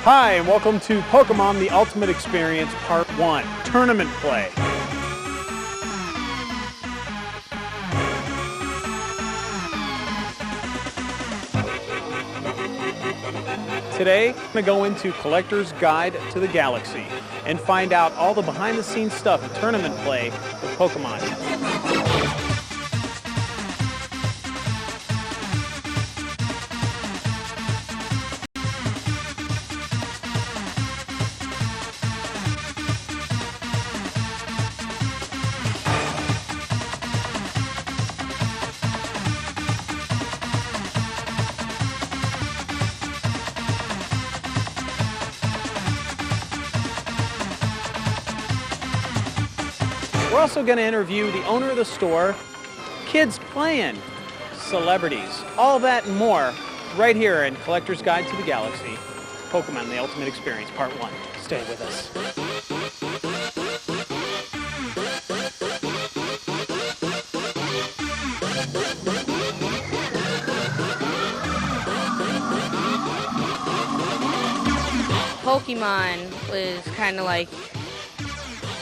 Hi, and welcome to Pokemon The Ultimate Experience Part 1, Tournament Play. Today, I'm going to go into Collector's Guide to the Galaxy and find out all the behind-the-scenes stuff of tournament play with Pokemon. We're also going to interview the owner of the store, kids playing, celebrities, all that and more right here in Collector's Guide to the Galaxy, Pokemon The Ultimate Experience Part 1. Stay with us. Pokemon was kind of like,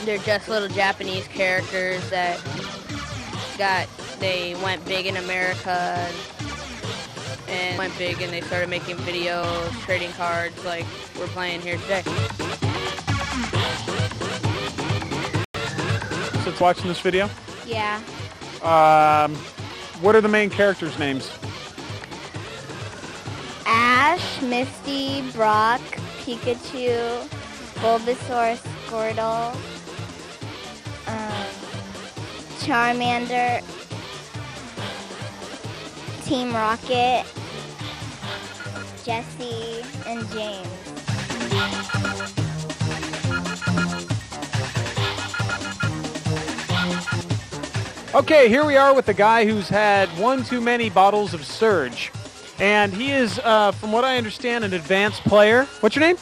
they're just little Japanese characters that they went big in America and went big and they started making videos, trading cards like we're playing here today. Since watching this video? Yeah. What are the main characters' names? Ash, Misty, Brock, Pikachu, Bulbasaur, Squirtle, Charmander, Team Rocket, Jessie, and James. Okay, here we are with the guy who's had one too many bottles of Surge. And he is, from what I understand, an advanced player. What's your name?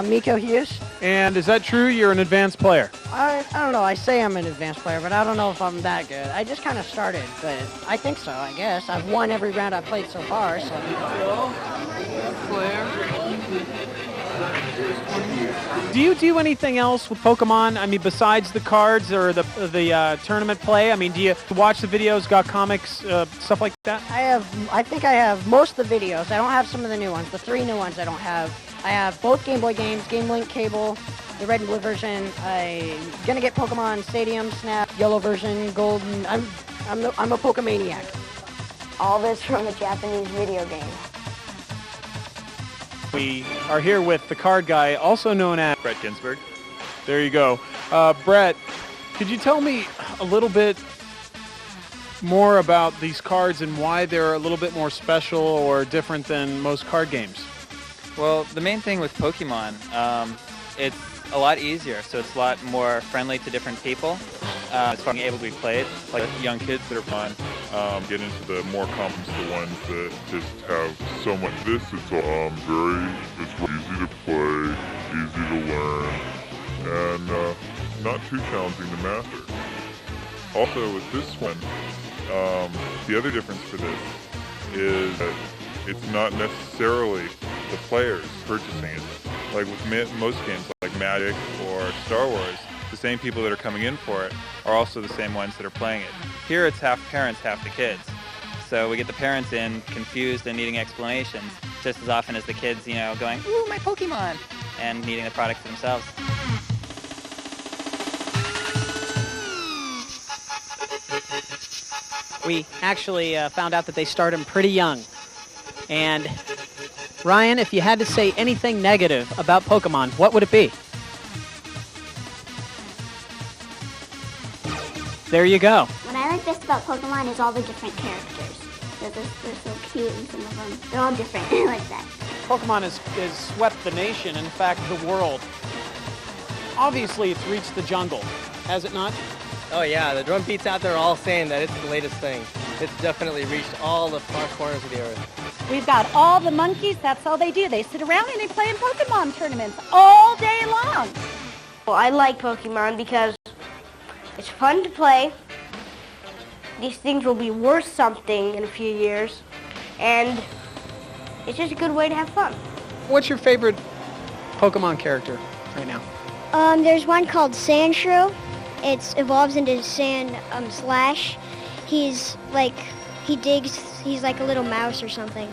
Miko Hughes. And is that true? You're an advanced player? I don't know. I say I'm an advanced player, but I don't know if I'm that good. I just kind of started, but I think so, I guess. I've won every round I've played so far, so. Do you do anything else with Pokemon? I mean, besides the cards or the tournament play? I mean, do you watch the videos, got comics, stuff like that? I think I have most of the videos. I don't have some of the new ones. The 3 new ones I don't have. I have both Game Boy games, Game Link Cable, the red and blue version. I'm gonna get Pokemon Stadium, Snap, yellow version, golden. I'm a Pokemaniac. All this from a Japanese video game. We are here with the card guy, also known as Brett Ginsburg. There you go. Brett, could you tell me a little bit more about these cards and why they're a little bit more special or different than most card games? Well, the main thing with Pokemon, it's a lot easier, so it's a lot more friendly to different people. It's being able to be played, like young kids that are fun. Get into the more complex ones that just have so much. This is it's easy to play, easy to learn, and not too challenging to master. Also with this one, the other difference for this is that it's not necessarily the players purchasing it. Like with most games like Magic or Star Wars, the same people that are coming in for it are also the same ones that are playing it. Here it's half parents, half the kids. So we get the parents in confused and needing explanations just as often as the kids, you know, going, ooh, my Pokemon, and needing the product themselves. We actually found out that they start them pretty young. And Ryan, if you had to say anything negative about Pokemon, what would it be? There you go. What I like best about Pokemon is all the different characters. They're so cute, and some of them, they're all different. I like that. Pokemon has swept the nation, in fact, the world. Obviously, it's reached the jungle, has it not? Oh yeah, the drum beats out there are all saying that it's the latest thing. It's definitely reached all the far corners of the earth. We've got all the monkeys, that's all they do. They sit around and they play in Pokemon tournaments all day long. Well, I like Pokemon because it's fun to play. These things will be worth something in a few years. And it's just a good way to have fun. What's your favorite Pokemon character right now? There's one called Sandshrew. It evolves into Sand Slash. He's like, he digs, he's like a little mouse or something.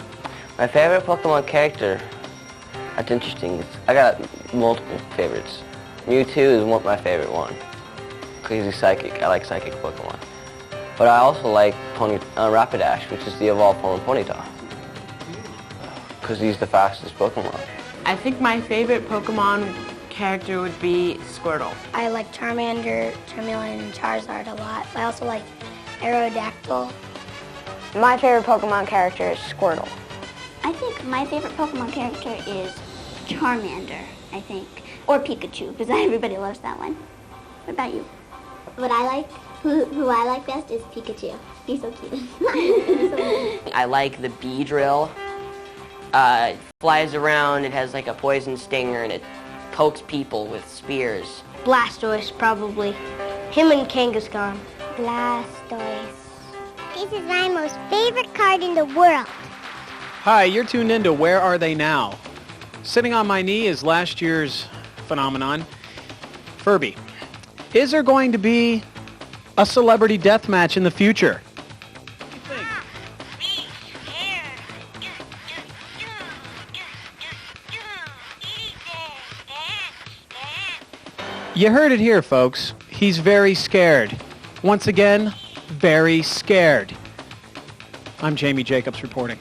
My favorite Pokemon character, that's interesting. I got multiple favorites. Mewtwo is my favorite one. Because he's psychic. I like psychic Pokemon. But I also like Rapidash, which is the evolved form of Ponyta. Because he's the fastest Pokemon. I think my favorite Pokemon character would be Squirtle. I like Charmander, Charmeleon, and Charizard a lot. I also like Aerodactyl. My favorite Pokemon character is Squirtle. I think my favorite Pokemon character is Charmander, I think. Or Pikachu, because everybody loves that one. What about you? What I like, who I like best is Pikachu. He's so cute. I like the Beedrill. It flies around, it has like a poison stinger, and it pokes people with spears. Blastoise, probably. Him and Kangaskhan. Blastoise. This is my most favorite card in the world. Hi, you're tuned into Where Are They Now? Sitting on my knee is last year's phenomenon, Furby. Is there going to be a celebrity death match in the future? You heard it here, folks. He's very scared. Once again, very scared. I'm Jamie Jacobs reporting.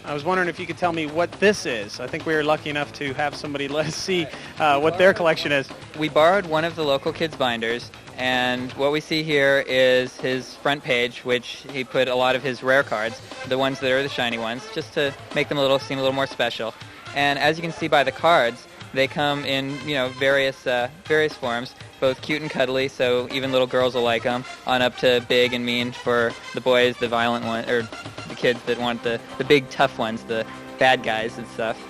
I was wondering if you could tell me what this is. I think we were lucky enough to have somebody let us see what their collection is. We borrowed one of the local kids' binders, and what we see here is his front page, which he put a lot of his rare cards, the ones that are the shiny ones, just to make them seem a little more special. And as you can see by the cards, they come in, various forms, both cute and cuddly, so even little girls will like them, on up to big and mean for the boys, the violent one, or the kids that want the big tough ones, the bad guys and stuff.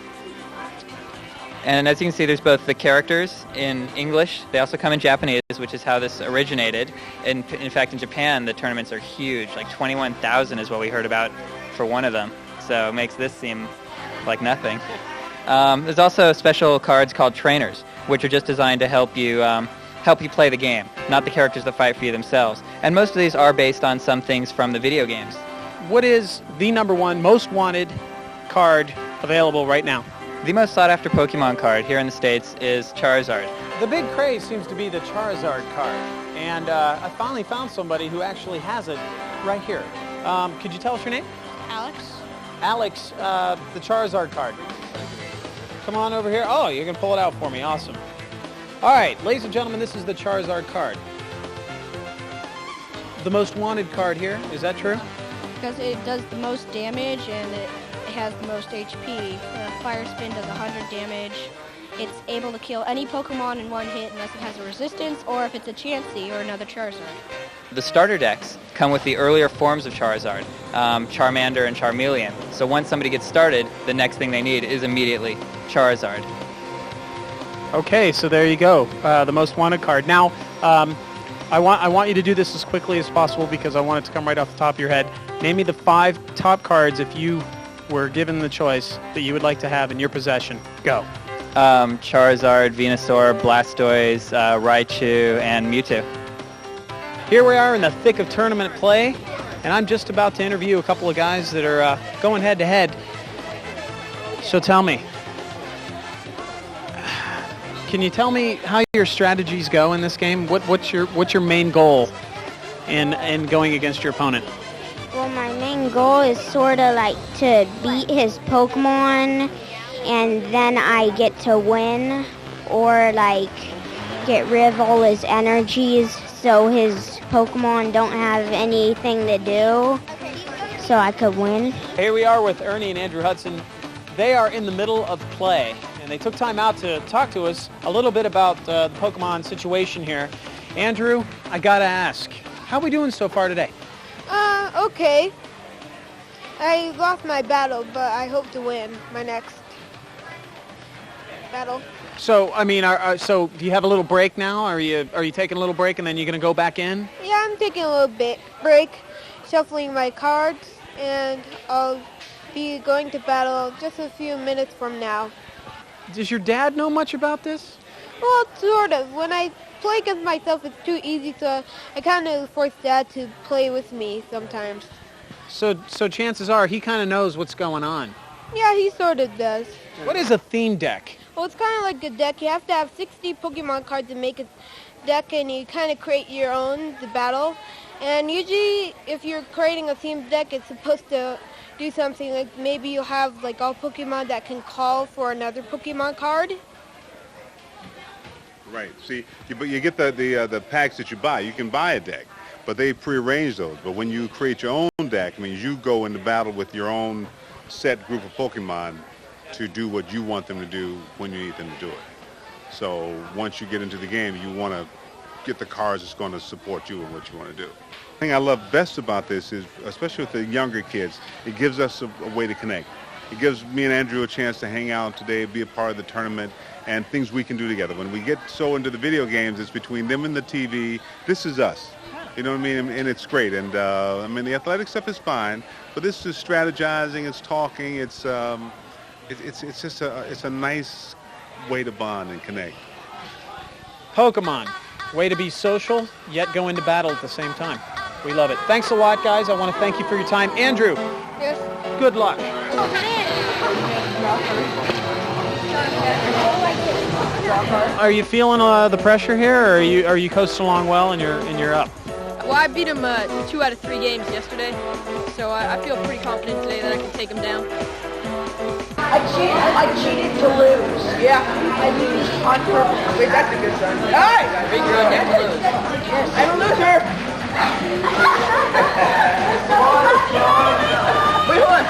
And as you can see, there's both the characters in English. They also come in Japanese, which is how this originated. In fact, in Japan, the tournaments are huge. Like 21,000 is what we heard about for one of them. So it makes this seem like nothing. There's also special cards called trainers, which are just designed to help you play the game, not the characters that fight for you themselves. And most of these are based on some things from the video games. What is the number one most wanted card available right now? The most sought-after Pokemon card here in the States is Charizard. The big craze seems to be the Charizard card, and I finally found somebody who actually has it right here. Could you tell us your name? Alex. Alex, the Charizard card. Come on over here. Oh, you're going to pull it out for me. Awesome. All right, ladies and gentlemen, this is the Charizard card. The most wanted card here. Is that true? Because it does the most damage and it has the most HP. Fire Spin does 100 damage. It's able to kill any Pokemon in one hit unless it has a resistance or if it's a Chansey or another Charizard. The starter decks come with the earlier forms of Charizard, Charmander and Charmeleon. So once somebody gets started, the next thing they need is immediately Charizard. Okay, so there you go, the most wanted card. Now, I want you to do this as quickly as possible because I want it to come right off the top of your head. Name me the 5 top cards if you were given the choice that you would like to have in your possession. Go. Charizard, Venusaur, Blastoise, Raichu, and Mewtwo. Here we are in the thick of tournament play, and I'm just about to interview a couple of guys that are going head-to-head. So tell me, can you tell me how your strategies go in this game? What's your main goal in going against your opponent? Well, my main goal is sort of like to beat his Pokemon, and then I get to win, or like get rid of all his energies so his Pokemon don't have anything to do, so I could win. Here we are with Ernie and Andrew Hudson. They are in the middle of play, and they took time out to talk to us a little bit about the Pokemon situation here. Andrew, I gotta ask, how are we doing so far today? Okay. I lost my battle, but I hope to win my next battle. So, I mean, so do you have a little break now? Are you taking a little break and then you're gonna go back in? Yeah, I'm taking a little bit break, shuffling my cards, and I'll be going to battle just a few minutes from now. Does your dad know much about this? Well, sort of. When I play against myself, it's too easy, so I kind of force Dad to play with me sometimes. So chances are he kind of knows what's going on. Yeah, he sort of does. What is a theme deck? Well, it's kind of like a deck. You have to have 60 Pokemon cards to make a deck, and you kind of create your own, the battle. And usually, if you're creating a themed deck, it's supposed to do something like maybe you have like all Pokemon that can call for another Pokemon card. Right. See, but you get the packs that you buy. You can buy a deck, but they prearrange those. But when you create your own deck, it means you go into battle with your own set group of Pokemon to do what you want them to do when you need them to do it. So once you get into the game, you want to get the cards that's going to support you in what you want to do. The thing I love best about this is, especially with the younger kids, it gives us a way to connect. It gives me and Andrew a chance to hang out today, be a part of the tournament, and things we can do together. When we get so into the video games, it's between them and the TV. This is us. You know what I mean? And it's great. And I mean, the athletic stuff is fine, but this is strategizing, it's talking, it's just a nice way to bond and connect. Pokemon, way to be social, yet go into battle at the same time. We love it. Thanks a lot, guys. I want to thank you for your time. Andrew, Yes. good luck. Are you feeling the pressure here, or are you coasting along well and you're up? Well, I beat him 2 out of 3 games yesterday, so I feel pretty confident today that I can take him down. I cheated to lose. Yeah. I used on purpose. Wait, that's a good sign. Hey! I think you're on deck to lose. I'm a loser. Wait, hold on.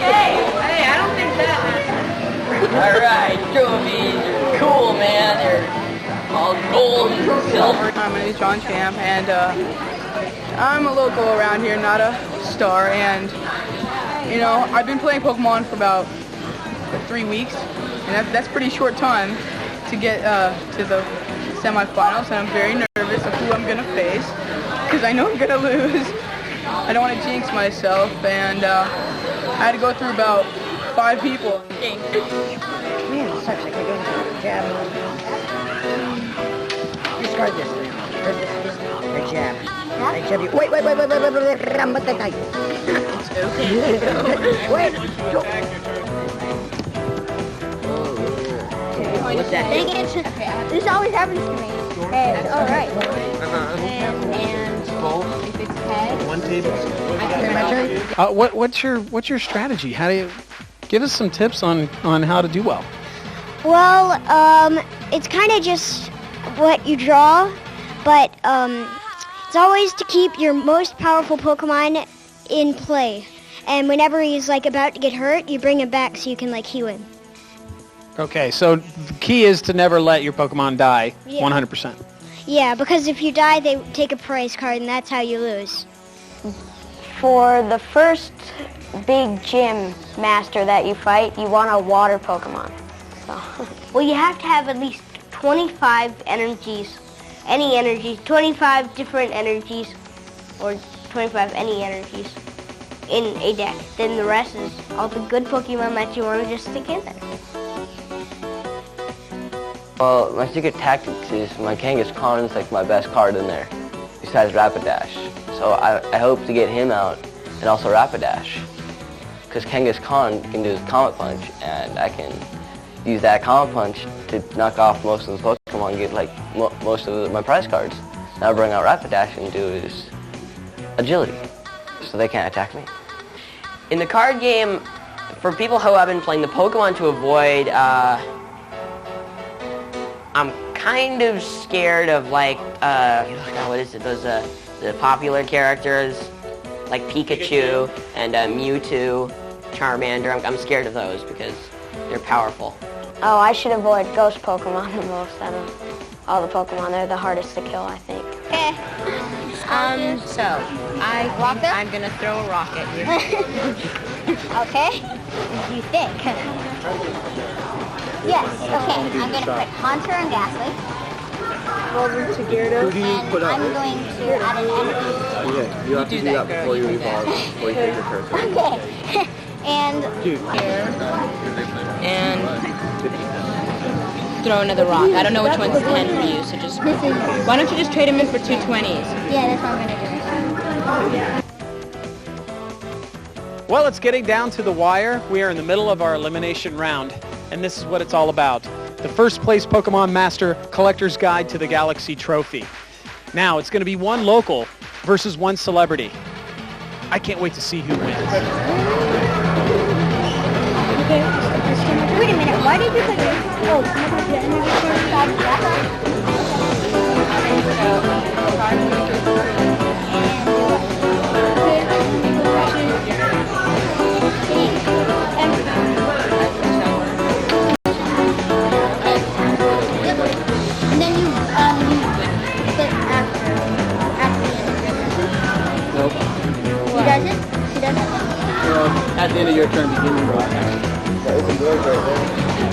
Hey, I don't think that happened. All right, trophies are cool, man. They're all gold and silver. My name is John Champ, and I'm a local around here, not a star, and you know, I've been playing Pokemon for about 3 weeks, and that's pretty short time to get to the semifinals, and I'm very nervous of who I'm going to face, because I know I'm going to lose. I don't want to jinx myself, and I had to go through about 5 people. Man, it sucks. I could go into the jab. Discard this. Or this. Or jab. I jab you. Wait. Wait. What's that? This always happens to me. Head. All right. And if it's head, One table. What's your strategy? How do you give us some tips on how to do well? Well, it's kind of just what you draw, but it's always to keep your most powerful Pokemon in play. And whenever he's like about to get hurt, you bring him back so you can like heal him. Okay, so the key is to never let your Pokemon die, Yeah. 100%. Yeah, because if you die, they take a prize card, and that's how you lose. For the first big gym master that you fight, you want a water Pokemon. So. Well, you have to have at least 25 energies, 25 different energies, or 25 any energies in a deck. Then the rest is all the good Pokemon that you want to just stick in there. Well, my secret tactics is my Kangaskhan is like my best card in there, besides Rapidash. So I hope to get him out and also Rapidash. Because Kangaskhan can do his Comet Punch, and I can use that Comet Punch to knock off most of the Pokemon and get like most of my prize cards. Now I bring out Rapidash and do his agility, so they can't attack me. In the card game, for people who have been playing the Pokemon to avoid, I'm kind of scared of like, what is it, those, the popular characters, like Pikachu and Mewtwo, Charmander. I'm scared of those because they're powerful. Oh, I should avoid ghost Pokemon the most out of all the Pokemon. They're the hardest to kill, I think. Okay. So I'm gonna throw a rock at you. Okay. You think? Yes. Okay. I'm gonna put Haunter and Ghastly. Over to Gyarados. Who do you put up? I'm going to add an energy. Yeah, you have to do that before you evolve, before you take your turn. Okay. And here and throw another rock. I don't know which one's 10 for you, so just why don't you just trade them in for 2 20s? Yeah, that's what I'm gonna do. Well, it's getting down to the wire. We are in the middle of our elimination round, and this is what it's all about. The first place Pokemon Master Collector's Guide to the Galaxy Trophy. Now, it's going to be one local versus one celebrity. I can't wait to see who wins. Wait a minute, why did you put this? Oh, and then you put after Nope. He does it? He does it? At the end of your turn, begin your rock. That opens doors right there.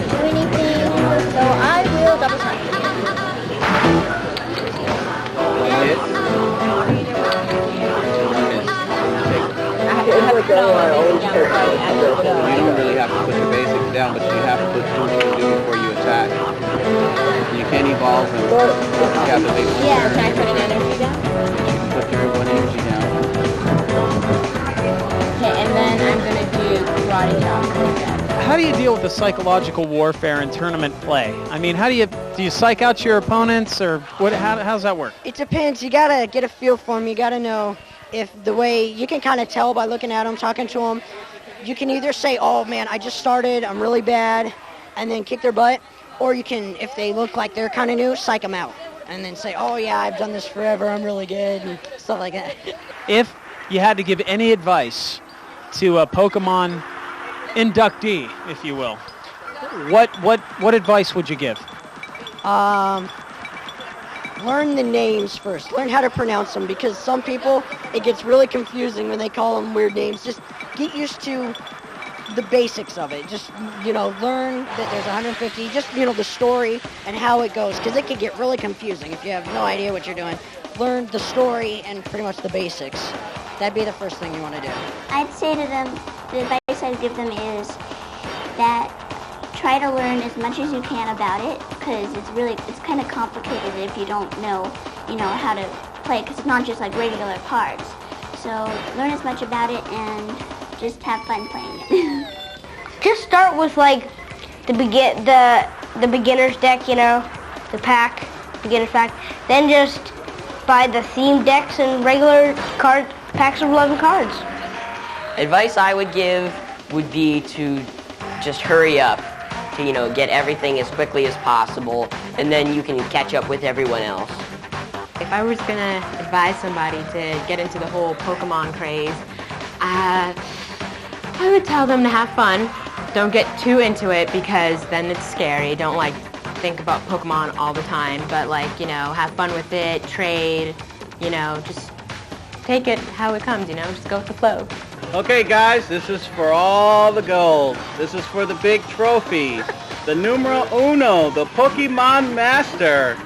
Do anything, so I will double check. You don't really have to put your basics down, but you have to put something to do before you attack. You can evolve and captivate one. Yeah, can I put an energy down? You can put your one energy down. Okay, and then I'm gonna do karate chop. How do you deal with the psychological warfare in tournament play? I mean, do you psych out your opponents, or what? How's that work? It depends. You gotta get a feel for them. You gotta know if the way you can kind of tell by looking at them, talking to them. You can either say, "Oh man, I just started. I'm really bad," and then kick their butt, or you can, if they look like they're kind of new, psych them out, and then say, "Oh yeah, I've done this forever. I'm really good," and stuff like that. If you had to give any advice to a Pokemon inductee, if you will, what advice would you give? Learn the names first. Learn how to pronounce them, because some people, it gets really confusing when they call them weird names. Just get used to the basics of it. Just, learn that there's 150, just, the story and how it goes, because it can get really confusing if you have no idea what you're doing. Learn the story and pretty much the basics. That'd be the first thing you want to do. I'd say to them, the advice I'd give them is that try to learn as much as you can about it, because it's kind of complicated if you don't know, how to play, because it's not just like regular cards. So learn as much about it and just have fun playing it. Just start with like the beginner's deck, the pack, beginner's pack. Then just buy the themed decks and regular packs of 11 cards. Advice I would give would be to just hurry up, to get everything as quickly as possible, and then you can catch up with everyone else. If I was gonna advise somebody to get into the whole Pokemon craze, I would tell them to have fun. Don't get too into it, because then it's scary. Don't think about Pokemon all the time, but have fun with it, trade, just take it how it comes, just go with the flow. Okay, guys, this is for all the gold. This is for the big trophy. The numero uno, the Pokemon Master.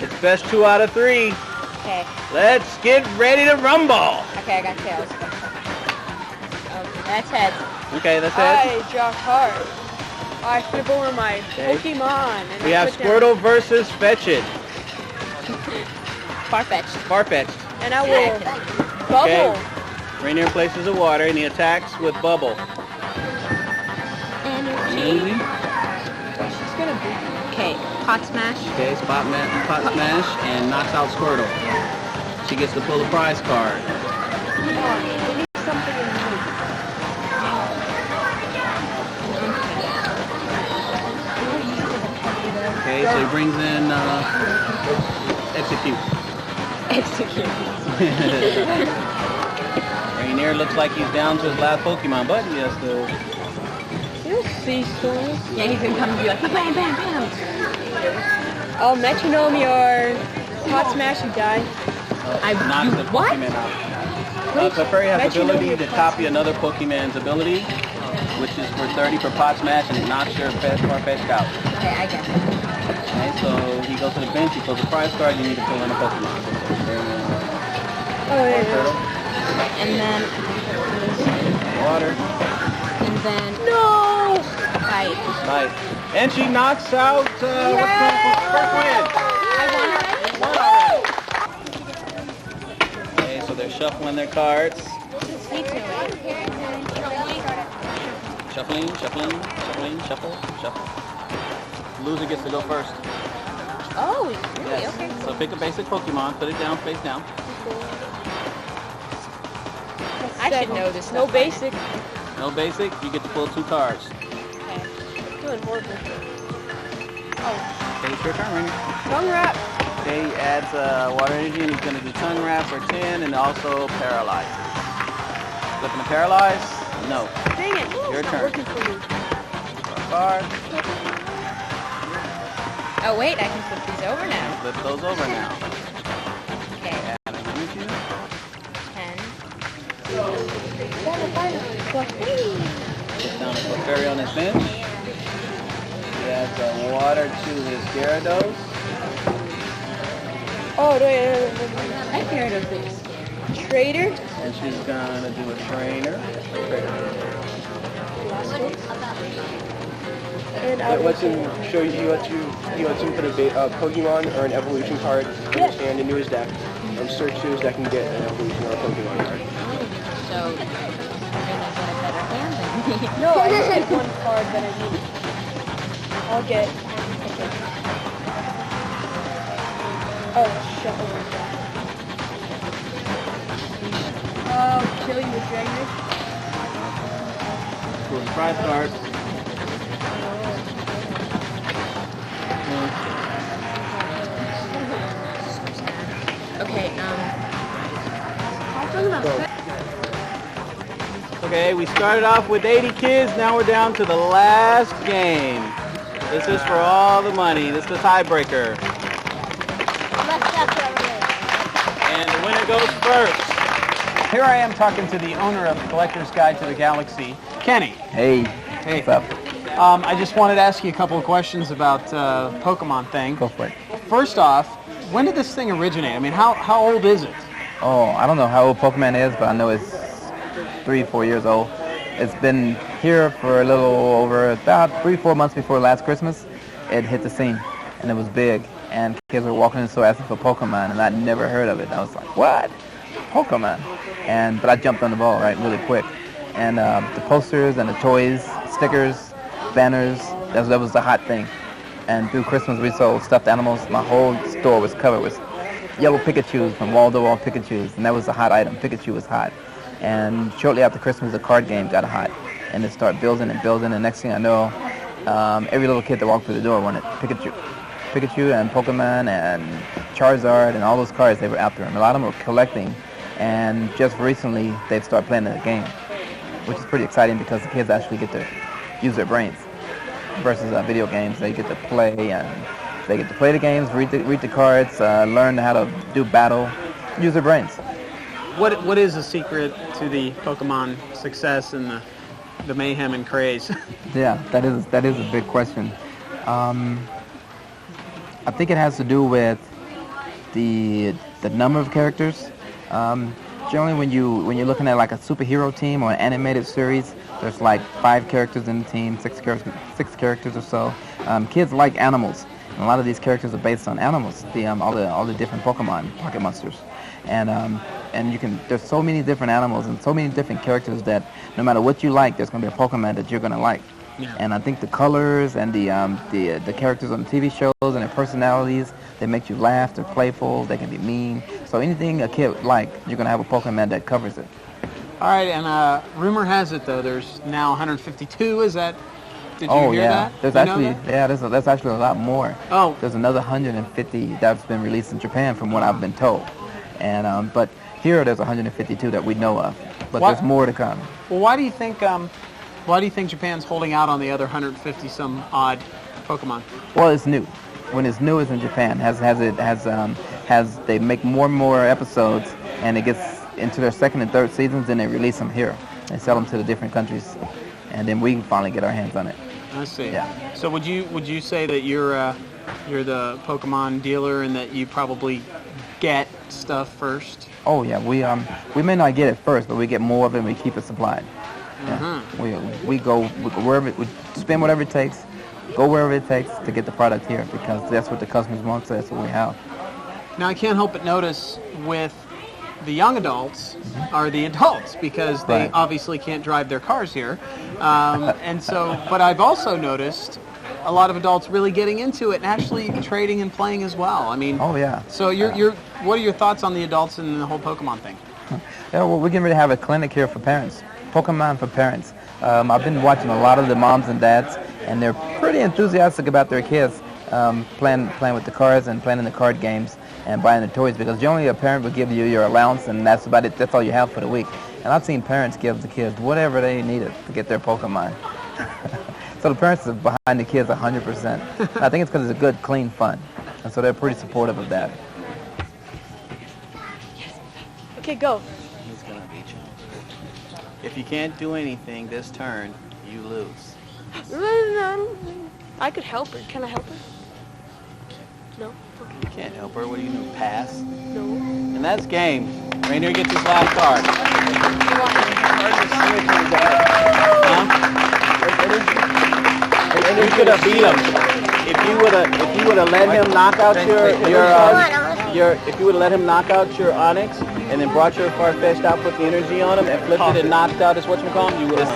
It's best 2 out of 3. Okay. Let's get ready to rumble. Okay, I got tails. Okay, that's heads. Okay, that's it. I draw cards. I flip over my Pokemon. And We I have put down- Squirtle versus Fetchit. Farfetch'd. Farfetch'd. And I will bubble. Okay. Rainier places the water and he attacks with Bubble. Energy. She's gonna be. Okay, Pot Smash. Okay, Pot Smash and knocks out Squirtle. She gets to pull the prize card. Okay, so he brings in Execute. Execute. Rainier looks like he's down to his last Pokemon, but he has to... You'll see soon. Yeah, he's gonna come and be like, bam, bam, bam. I'll metronome your Pot Smash, you die. knocks the Pokemon out. Clefairy has the ability to copy another Pokemon's ability, which is for 30 for Pot Smash, and it knocks your Farfetch'd out. Okay, I get it. Okay, so he goes to the bench, he pulls a prize card, you need to fill in a Pokemon. Oh, yeah. Turtle. And then Water. then No! fight. Nice. And she knocks out what's going first win. Okay, so they're shuffling their cards. Shuffling, shuffling, shuffling, shuffle, shuffle. Loser gets to go first. Oh, really? Yes. Okay. So pick a basic Pokemon, put it down, face down. I should know this. No basic. No basic, you get to pull 2 cards. Doing horrible. Okay, it's your turn, Rainy. Tongue wrap. Okay, he adds water energy, and he's going to do tongue wrap for 10, and also paralyze. Flipping to paralyze? No. Dang it. Your It's not turn. working for me. Card. Oh wait, I can flip these over now. Flip those over now. Okay. And I give you 10. Put down a Clefairy on his bench. He adds water to his Gyarados. Oh, no, I Gyarados base. Trader. And she's gonna do a trainer. And Let's show you what you put a Pokemon or an evolution card and into his deck. And search through his deck and get an evolution or a Pokemon card. So, you're gonna get a better hand than me. No, I just get one card that I need. I'll get. Oh, shuffle like that. Kill you with Dragonite. Cool surprise card. Okay, Okay, we started off with 80 kids, now we're down to the last game. This is for all the money. This is the tiebreaker. And the winner goes first. Here I am talking to the owner of Collector's Guide to the Galaxy, Kenny. Hey, Hey. what's up? I just wanted to ask you a couple of questions about Pokemon thing. Go for it. First off, when did this thing originate? I mean, how old is it? Oh, I don't know how old Pokemon is, but I know it's 3-4 years old. It's been here for a little over about 3-4 months before last Christmas. It hit the scene, and it was big, and kids were walking in the store asking for Pokemon, and I'd never heard of it. I was like, what? Pokemon? But I jumped on the ball, right, really quick. And the posters and the toys, stickers, banners, that was the hot thing. And through Christmas, we sold stuffed animals. My whole store was covered with yellow Pikachus from wall-to-wall Pikachus, and that was a hot item. Pikachu was hot. And shortly after Christmas, the card game got hot, and it started building and building. And next thing I know, every little kid that walked through the door wanted Pikachu and Pokemon and Charizard and all those cards. They were after them. A lot of them were collecting, and just recently they've started playing the game, which is pretty exciting because the kids actually get to use their brains versus video games. They get to play, and they get to play the games, read the cards, learn how to do battle, use their brains. What is the secret to the Pokemon success and the mayhem and craze? Yeah, that is a big question. I think it has to do with the number of characters. Generally, when you're looking at like a superhero team or an animated series, there's like 5 characters in the team, 6 characters or so. Kids like animals, and a lot of these characters are based on animals. All the different Pokemon, Pocket Monsters, and there's so many different animals and so many different characters that no matter what you like, there's going to be a Pokemon that you're going to like. Yeah. And I think the colors and the characters on the TV shows and their personalities, they make you laugh, they're playful, they can be mean. So anything a kid like, you're going to have a Pokemon that covers it. All right, and rumor has it, though, there's now 152, is that? Did you hear that? There's that's actually a lot more. Oh. There's another 150 that's been released in Japan from what I've been told. And but here there's 152 that we know of, but there's more to come. Well, why do you think Japan's holding out on the other 150 some odd Pokemon? Well, it's new. When it's new, it's in Japan. They make more and more episodes, and it gets into their second and third seasons, then they release them here. They sell them to the different countries, and then we can finally get our hands on it. I see. Yeah. So would you say that you're the Pokemon dealer and that you probably get stuff first? Oh yeah, we may not get it first, but we get more of it and we keep it supplied. Yeah. Uh-huh. we go wherever, we spend whatever it takes, go wherever it takes to get the product here, because that's what the customers want, so that's what we have. Now I can't help but notice with the young adults are the adults, because they Right. obviously can't drive their cars here, and so. But I've also noticed a lot of adults really getting into it and actually trading and playing as well. I mean, Oh yeah. so what are your thoughts on the adults and the whole Pokemon thing? Yeah, well, we're getting ready to have a clinic here for parents, Pokemon for parents. I've been watching a lot of the moms and dads, and they're pretty enthusiastic about their kids playing with the cards and playing in the card games and buying the toys, because generally a parent will give you your allowance and that's about it. That's all you have for the week. And I've seen parents give the kids whatever they needed to get their Pokemon. So the parents are behind the kids 100%. And I think it's because it's a good, clean fun, and so they're pretty supportive of that. Okay, go. He's gonna beat you. If you can't do anything this turn, you lose. I could help her. Can I help her? No? You can't help her. What do you do? Pass? No. And that's game. Rainier gets his last card. You could have beat him. If you would have let him knock out if you would have let him knock out your Onyx and then brought your Farfetch'd out, put the energy on him, and flipped it and knocked out his whatchamacallit, you would have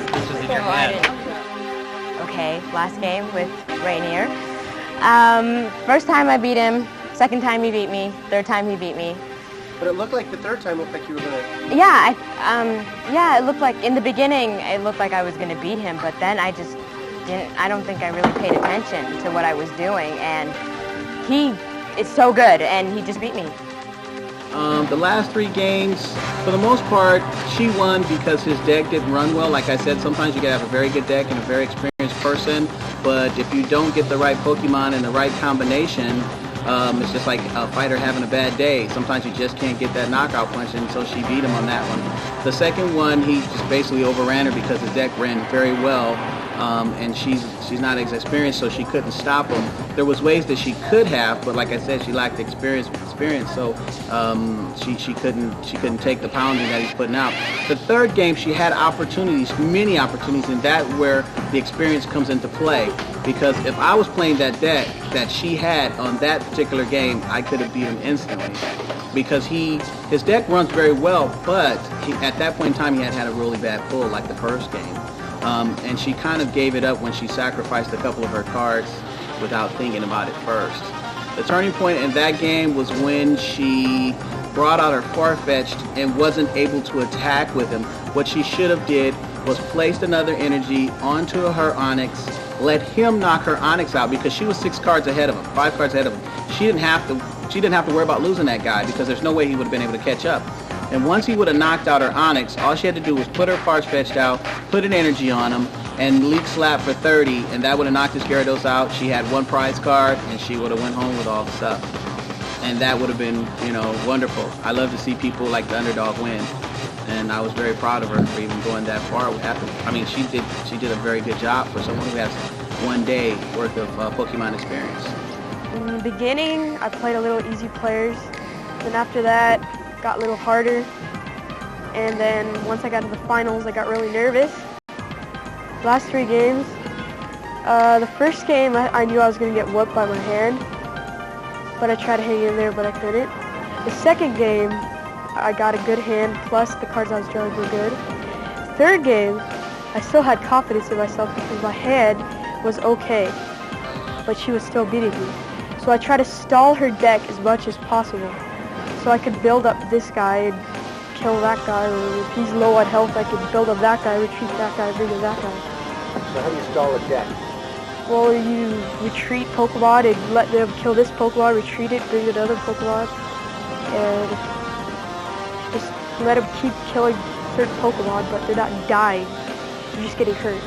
won. Okay, last game with Rainier. First time I beat him, second time he beat me, third time he beat me. But it looked like the third time looked like you were gonna. Yeah, yeah, it looked like in the beginning it looked like I was gonna beat him, but then I just didn't. I don't think I really paid attention to what I was doing, and he is so good, and he just beat me. The last 3 games, for the most part, she won because his deck didn't run well. Like I said, sometimes you gotta have a very good deck and a very experienced person, but if you don't get the right Pokemon and the right combination, it's just like a fighter having a bad day. Sometimes you just can't get that knockout punch, and so she beat him on that one. The second one, he just basically overran her because his deck ran very well, and she's not as experienced, so she couldn't stop him. There was ways that she could have, but like I said, she lacked experience, so she couldn't take the pounding that he's putting out. The third game, she had opportunities, many opportunities, and that's where the experience comes into play. Because if I was playing that deck that she had on that particular game, I could have beat him instantly. Because his deck runs very well, but at that point in time, he had a really bad pull, like the first game. And she kind of gave it up when she sacrificed a couple of her cards without thinking about it first. The turning point in that game was when she brought out her Farfetch'd and wasn't able to attack with him. What she should have did was placed another energy onto her Onyx, let him knock her Onyx out, because she was 6 cards ahead of him, 5 cards ahead of him. She didn't have to worry about losing that guy, because there's no way he would have been able to catch up. And once he would have knocked out her Onyx, all she had to do was put her Farfetch'd out, put an energy on him, and Leak Slap for 30, and that would have knocked his Gyarados out. She had 1 prize card, and she would have went home with all the stuff. And that would have been, wonderful. I love to see people like the underdog win. And I was very proud of her for even going that far. She did a very good job for someone who has 1 day worth of Pokemon experience. In the beginning, I played a little easy players. Then after that, got a little harder. And then once I got to the finals, I got really nervous. Last 3 games, the first game, I knew I was going to get whooped by my hand. But I tried to hang in there, but I couldn't. The second game, I got a good hand, plus the cards I was drawing were good. Third game, I still had confidence in myself because my hand was okay, but she was still beating me. So I tried to stall her deck as much as possible, so I could build up this guy and kill that guy, or if he's low on health, I could build up that guy, retreat that guy, bring in that guy. So how do you stall a deck? Well, you retreat Pokemon and let them kill this Pokemon, retreat it, bring another Pokemon, and just let them keep killing certain Pokemon, but they're not dying. They're just getting hurt.